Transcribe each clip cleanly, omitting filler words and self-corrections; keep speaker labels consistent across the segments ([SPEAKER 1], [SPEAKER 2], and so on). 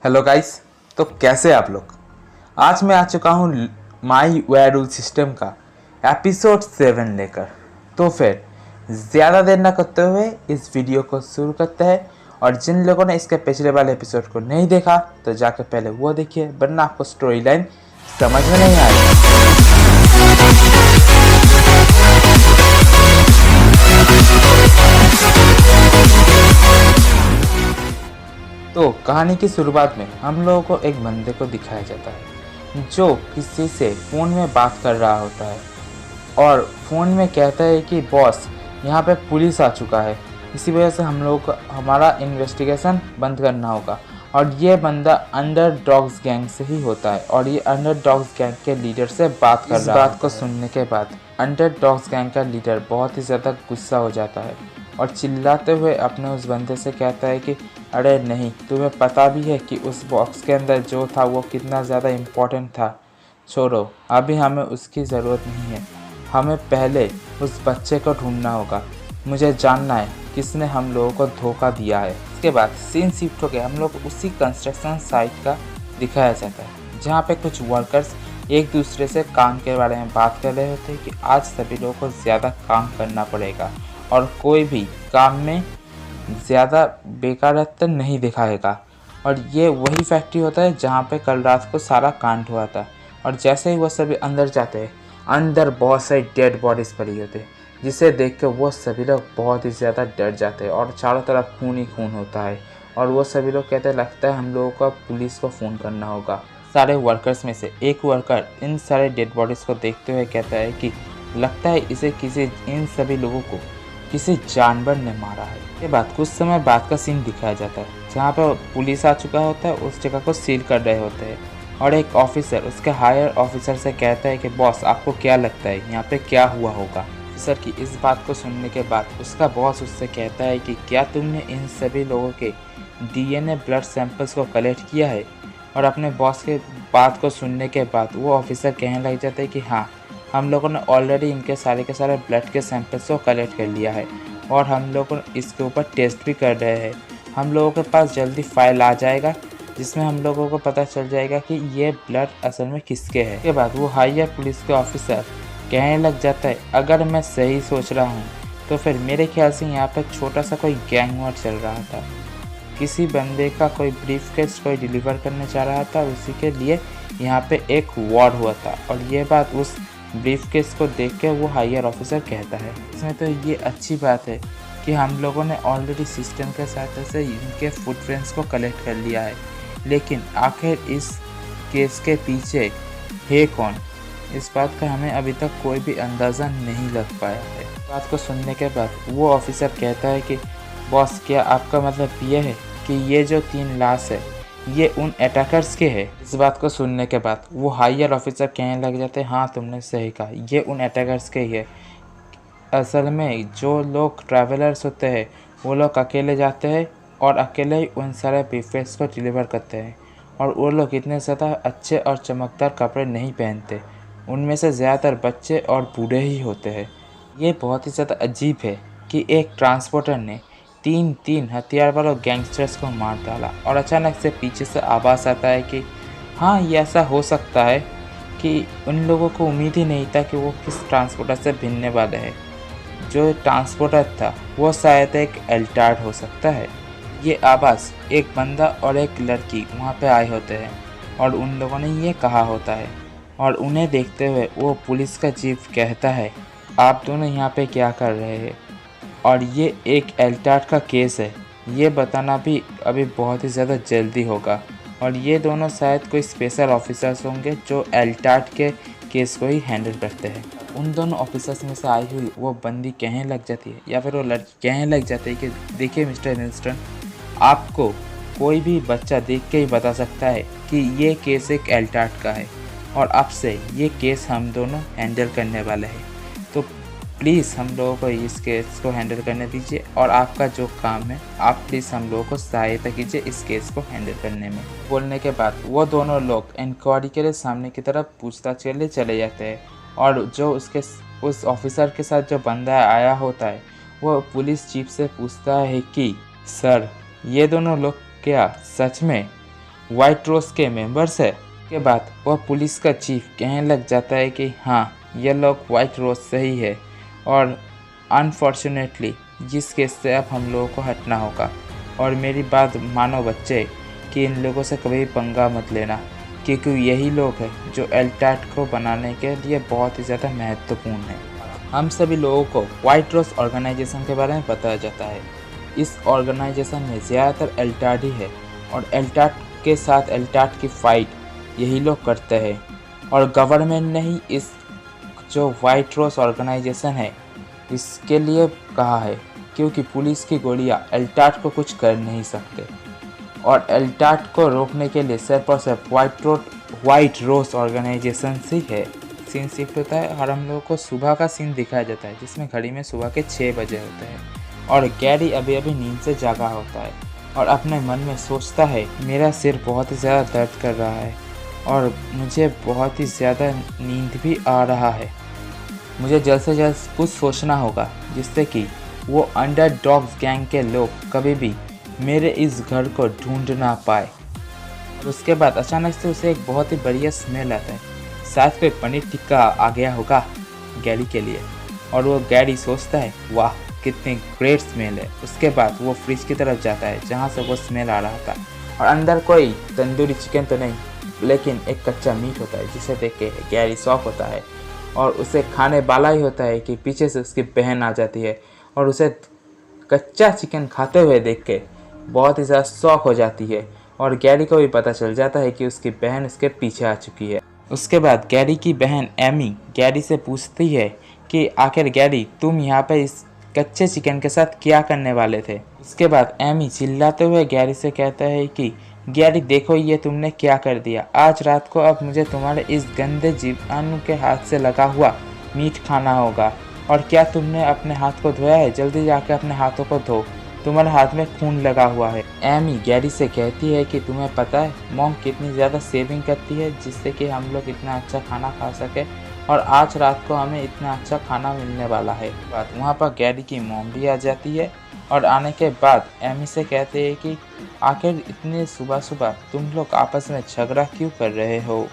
[SPEAKER 1] Hello guys. तो कैसे आप लोग। आज मैं आ चुका हूँ माई वेयर रूल सिस्टम का एपिसोड 7 लेकर। तो फिर ज़्यादा देर न करते हुए इस वीडियो को शुरू करते हैं। और जिन लोगों ने इसके पिछले वाले एपिसोड को नहीं देखा तो जाकर पहले वो देखिए, वरना आपको स्टोरी लाइन समझ में नहीं आएगी। तो कहानी की शुरुआत में हम लोगों को एक बंदे को दिखाया जाता है जो किसी से फ़ोन में बात कर रहा होता है और फ़ोन में कहता है कि बॉस यहाँ पे पुलिस आ चुका है, इसी वजह से हम लोग को हमारा इन्वेस्टिगेशन बंद करना होगा। और ये बंदा अंडर डॉग्स गैंग से ही होता है और ये अंडर डॉग्स गैंग के लीडर से बात कर रहा है। इस बात को सुनने के बाद अंडर डॉग्स गैंग का लीडर बहुत ही ज़्यादा गुस्सा हो जाता है और चिल्लाते हुए अपने उस बंदे से कहता है कि अरे नहीं, तुम्हें पता भी है कि उस बॉक्स के अंदर जो था वो कितना ज़्यादा इम्पोर्टेंट था। छोड़ो, अभी हमें उसकी ज़रूरत नहीं है, हमें पहले उस बच्चे को ढूंढना होगा। मुझे जानना है किसने हम लोगों को धोखा दिया है। इसके बाद सीन शिफ्ट हो गया, हम लोग उसी कंस्ट्रक्शन साइट का दिखाया जाता है जहाँ पे कुछ वर्कर्स एक दूसरे से काम के बारे में बात कर रहे होते हैं कि आज सभी लोगों को ज़्यादा काम करना पड़ेगा और कोई भी काम में ज़्यादा बेकारत्व नहीं दिखाएगा। और ये वही फैक्ट्री होता है जहाँ पे कल रात को सारा कांड हुआ था। और जैसे ही वो सभी अंदर जाते हैं, अंदर बहुत सारी डेड बॉडीज़ पड़ी होती है, जिसे देख कर वो सभी लोग बहुत ही ज़्यादा डर जाते हैं और चारों तरफ खून ही खून होता है। और वो सभी लोग कहते हैं लगता है हम लोगों को पुलिस को फ़ोन करना होगा। सारे वर्कर्स में से एक वर्कर इन सारे डेड बॉडीज़ को देखते हुए कहता है कि लगता है इसे इन सभी लोगों को किसी जानवर ने मारा है। के बाद कुछ समय बाद का सीन दिखाया जाता है जहाँ पर पुलिस आ चुका होता है, उस जगह को सील कर रहे होते हैं और एक ऑफिसर उसके हायर ऑफिसर से कहता है कि बॉस आपको क्या लगता है यहाँ पे क्या हुआ होगा। ऑफिसर की इस बात को सुनने के बाद उसका बॉस उससे कहता है कि क्या तुमने इन सभी लोगों के DNA ब्लड सैंपल्स को कलेक्ट किया है। और अपने बॉस के बात को सुनने के बाद वो ऑफिसर कहने लग जाता है कि हाँ, हम लोगों ने ऑलरेडी इनके सारे ब्लड के सैंपल्स को कलेक्ट कर लिया है और हम लोग इसके ऊपर टेस्ट भी कर रहे हैं। हम लोगों के पास जल्दी फाइल आ जाएगा जिसमें हम लोगों को पता चल जाएगा कि ये ब्लड असल में किसके है। उसके बाद वो हायर पुलिस के ऑफिसर कहने लग जाता है अगर मैं सही सोच रहा हूँ तो फिर मेरे ख्याल से यहाँ पर छोटा सा कोई गैंग वॉर चल रहा था। किसी बंदे का कोई ब्रीफकेस कोई डिलीवर करने जा रहा था, उसी के लिए यहाँ पे एक वॉर हुआ था। और ये बात उस ब्रीफकेस को देख के वो हायर ऑफिसर कहता है। इसमें तो ये अच्छी बात है कि हम लोगों ने ऑलरेडी सिस्टम के सहायता से इनके फुटप्रिंट्स को कलेक्ट कर लिया है, लेकिन आखिर इस केस के पीछे है कौन, इस बात का हमें अभी तक कोई भी अंदाज़ा नहीं लग पाया है। बात को सुनने के बाद वो ऑफिसर कहता है कि बॉस क्या आपका मतलब ये है कि ये जो 3 लाश है ये उन अटैकर्स के हैं। इस बात को सुनने के बाद वो हायर ऑफिसर कहने लग जाते हैं हाँ तुमने सही कहा, ये उन अटैकर्स के ही है। असल में जो लोग ट्रैवलर्स होते हैं वो लोग अकेले जाते हैं और अकेले ही उन सारे ब्रीफकेस को डिलीवर करते हैं और वो लोग इतने ज़्यादा अच्छे और चमकदार कपड़े नहीं पहनते, उनमें से ज़्यादातर बच्चे और बूढ़े ही होते हैं। ये बहुत ही ज़्यादा अजीब है कि एक ट्रांसपोर्टर ने तीन हथियार वालों गैंगस्टर्स को मार डाला और अचानक से पीछे से आवाज़ आता है कि हाँ ये ऐसा हो सकता है कि उन लोगों को उम्मीद ही नहीं था कि वो किस ट्रांसपोर्टर से भिड़ने वाले हैं। जो ट्रांसपोर्टर था वो शायद एक एल्टार्ड हो सकता है। ये आवाज़ एक बंदा और एक लड़की वहाँ पे आए होते हैं और उन लोगों ने ये कहा होता है और उन्हें देखते हुए वो पुलिस का चीफ कहता है आप दोनों यहाँ पे क्या कर रहे हैं। और ये एक एल्टार्ड का केस है, ये बताना भी अभी बहुत ही ज़्यादा जल्दी होगा। और ये दोनों शायद कोई स्पेशल ऑफिसर्स होंगे जो एल्टार्ड के केस को ही हैंडल करते हैं। उन दोनों ऑफिसर्स में से आई हुई वो बंदी कहने लग जाती है या फिर वो लड़की कहने लग जाती है कि देखिए मिस्टर विंस्टन, आपको कोई भी बच्चा देख के ही बता सकता है कि ये केस एक एल्टार्ड का है और अब से ये केस हम दोनों हैंडल करने वाले हैं। तो प्लीज़ हम लोगों को इस केस को हैंडल करने दीजिए और आपका जो काम है आप प्लीज़ हम लोगों को सहायता कीजिए इस केस को हैंडल करने में। बोलने के बाद वो दोनों लोग इंक्वायरी के लिए सामने की तरफ पूछताछ के लिए चले जाते हैं और जो उस ऑफिसर के साथ जो बंदा आया होता है वो पुलिस चीफ से पूछता है कि सर ये दोनों लोग क्या सच में वाइट रोज के मेंबर्स है। के बाद वह पुलिस का चीफ कहने लग जाता है कि हाँ, ये लोग वाइट रोज से ही है और अनफॉर्चुनेटली जिस केस से अब हम लोगों को हटना होगा। और मेरी बात मानो बच्चे कि इन लोगों से कभी पंगा मत लेना, क्योंकि यही लोग हैं जो एल्टाट को बनाने के लिए बहुत ही ज़्यादा महत्वपूर्ण है। हम सभी लोगों को वाइट रोज ऑर्गेनाइजेशन के बारे में बताया जाता है। इस ऑर्गेनाइजेशन में ज़्यादातर एल्टाट ही है और एल्टाट के साथ एल्टाट की फ़ाइट यही लोग करते हैं। और गवर्नमेंट ने ही इस जो वाइट रोज ऑर्गेनाइजेशन है इसके लिए कहा है, क्योंकि पुलिस की गोलियां एल्टाट को कुछ कर नहीं सकते। और एल्टाट को रोकने के लिए सिर्फ और सिर्फ वाइट रोज ऑर्गेनाइजेशन से है। सीन शिफ्ट होता है और हम लोगों को सुबह का सीन दिखाया जाता है, जिसमें घड़ी में सुबह के 6 बजे होते हैं और गैरी अभी अभी नींद से जागा होता है और अपने मन में सोचता है मेरा सिर बहुत ही ज़्यादा दर्द कर रहा है और मुझे बहुत ही ज़्यादा नींद भी आ रहा है। मुझे जल्द से जल्द कुछ सोचना होगा जिससे कि वो अंडरडॉग्स गैंग के लोग कभी भी मेरे इस घर को ढूंढ ना पाए। और उसके बाद अचानक से उसे एक बहुत ही बढ़िया स्मेल आता है, साथ पे पनीर टिक्का आ गया होगा गैरी के लिए। और वो गैरी सोचता है वाह कितनी ग्रेट स्मेल है। उसके बाद वो फ्रिज की तरफ जाता है जहाँ से वो स्मेल आ रहा था और अंदर कोई तंदूरी चिकन तो नहीं, लेकिन एक कच्चा मीट होता है, जिसे देख के गैरी शॉक होता है और उसे खाने वाला ही होता है कि पीछे से उसकी बहन आ जाती है और उसे कच्चा चिकन खाते हुए देख के बहुत ही ज़्यादा शॉक हो जाती है। और गैरी को भी पता चल जाता है कि उसकी बहन उसके पीछे आ चुकी है। उसके बाद गैरी की बहन एमी गैरी से पूछती है कि आखिर गैरी तुम यहाँ पे इस कच्चे चिकन के साथ क्या करने वाले थे। इसके बाद एमी चिल्लाते हुए गैरी से कहता है कि गैरी देखो ये तुमने क्या कर दिया, आज रात को अब मुझे तुम्हारे इस गंदे जीवाणु के हाथ से लगा हुआ मीट खाना होगा। और क्या तुमने अपने हाथ को धोया है? जल्दी जाके अपने हाथों को धो, तुम्हारे हाथ में खून लगा हुआ है। एमी गैरी से कहती है कि तुम्हें पता है मॉम कितनी ज़्यादा सेविंग करती है जिससे कि हम लोग इतना अच्छा खाना खा सके और आज रात को हमें इतना अच्छा खाना मिलने वाला है। बात वहाँ पर गैरी की मॉम भी आ जाती है और आने के बाद एमी से कहते हैं कि आखिर इतने सुबह सुबह तुम लोग आपस में झगड़ा क्यों कर रहे हो।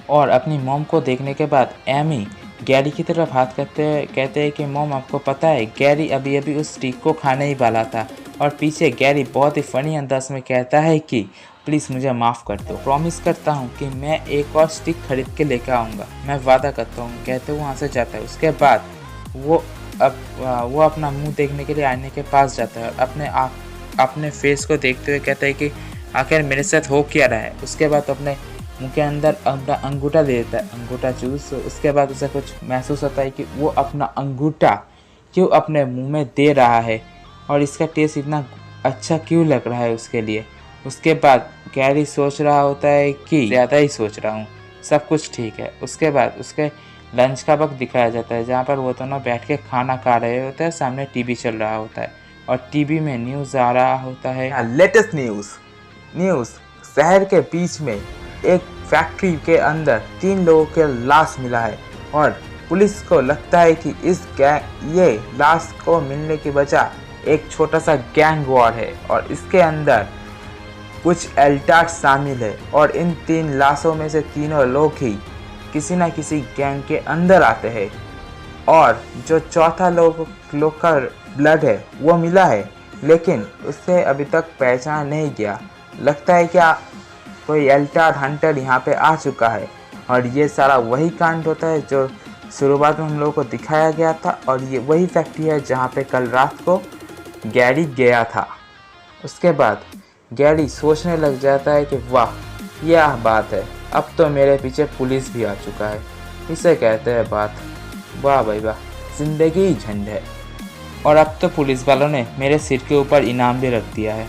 [SPEAKER 1] और अपनी मॉम को देखने के बाद एमी गैरी की तरफ हाथ करते हुए कहते हैं कि मॉम आपको पता है गैरी अभी अभी उस स्टिक को खाने ही वाला था। और पीछे गैरी बहुत ही फनी अंदाज में कहता है कि प्लीज़ मुझे माफ़ कर दो, प्रॉमिस करता हूँ कि मैं एक और स्टिक खरीद के लेकर आऊँगा, मैं वादा करता हूँ। कहते हुए वहाँ से जाता है। उसके बाद वो अपना मुंह देखने के लिए आईने के पास जाता है और अपने फेस को देखते हुए कहता है कि आखिर मेरे साथ हो क्या रहा है। उसके बाद अपने मुंह के अंदर अपना अंगूठा दे देता है, अंगूठा चूस। उसके बाद उसे कुछ महसूस होता है कि वो अपना अंगूठा क्यों अपने मुंह में दे रहा है और इसका टेस्ट इतना अच्छा क्यों लग रहा है उसके लिए। उसके बाद गैरी सोच रहा होता है कि ज़्यादा ही सोच रहा हूँ, सब कुछ ठीक है। उसके बाद उसके लंच का वक्त दिखाया जाता है जहाँ पर वो दोनों बैठ के खाना खा रहे होते हैं। सामने टीवी चल रहा होता है और टीवी में न्यूज़ आ रहा होता है। लेटेस्ट न्यूज़ शहर के बीच में एक फैक्ट्री के अंदर 3 लोगों के लाश मिला है और पुलिस को लगता है कि ये लाश को मिलने की वजह एक छोटा सा गैंग वॉर है और इसके अंदर कुछ एल्टाट शामिल है। और इन 3 लाशों में से तीनों लोग ही किसी न किसी गैंग के अंदर आते हैं और जो चौथा लोग का ब्लड है वो मिला है, लेकिन उससे अभी तक पहचान नहीं गया। लगता है क्या कोई एल्टाट हंटर यहाँ पे आ चुका है और ये सारा वही कांड होता है जो शुरुआत में हम लोगों को दिखाया गया था। और ये वही फैक्ट्री है जहाँ पे कल रात को गैरी गया था। उसके बाद गैरी सोचने लग जाता है कि वाह यह बात है, अब तो मेरे पीछे पुलिस भी आ चुका है। इसे कहते हैं बात, वाह भाई वाह, जिंदगी ही झंड है। और अब तो पुलिस वालों ने मेरे सिर के ऊपर इनाम भी रख दिया है,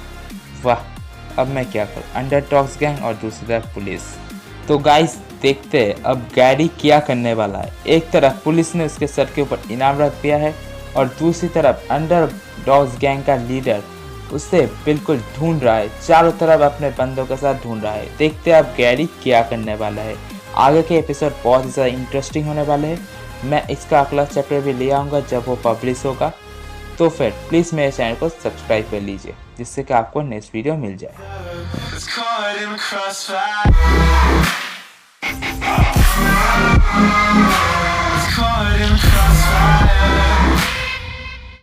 [SPEAKER 1] वाह अब मैं क्या करूँ। अंडरडॉग्स गैंग और दूसरी तरफ पुलिस। तो गाइस देखते हैं अब गैरी क्या करने वाला है। एक तरफ पुलिस ने उसके सर के ऊपर इनाम रख दिया है और दूसरी तरफ अंडरडॉग्स गैंग का लीडर उसे बिल्कुल ढूंढ रहा है, चारों तरफ अपने बंदों के साथ ढूंढ रहा है। देखते हैं अब गैरी क्या करने वाला है। आगे के एपिसोड बहुत ही ज़्यादा इंटरेस्टिंग होने वाले हैं। मैं इसका अगला चैप्टर भी ले आऊँगा जब वो पब्लिश होगा। तो फिर प्लीज़ मेरे चैनल को सब्सक्राइब कर लीजिए जिससे कि आपको नेक्स्ट वीडियो मिल जाए।
[SPEAKER 2] caught in the crossfire.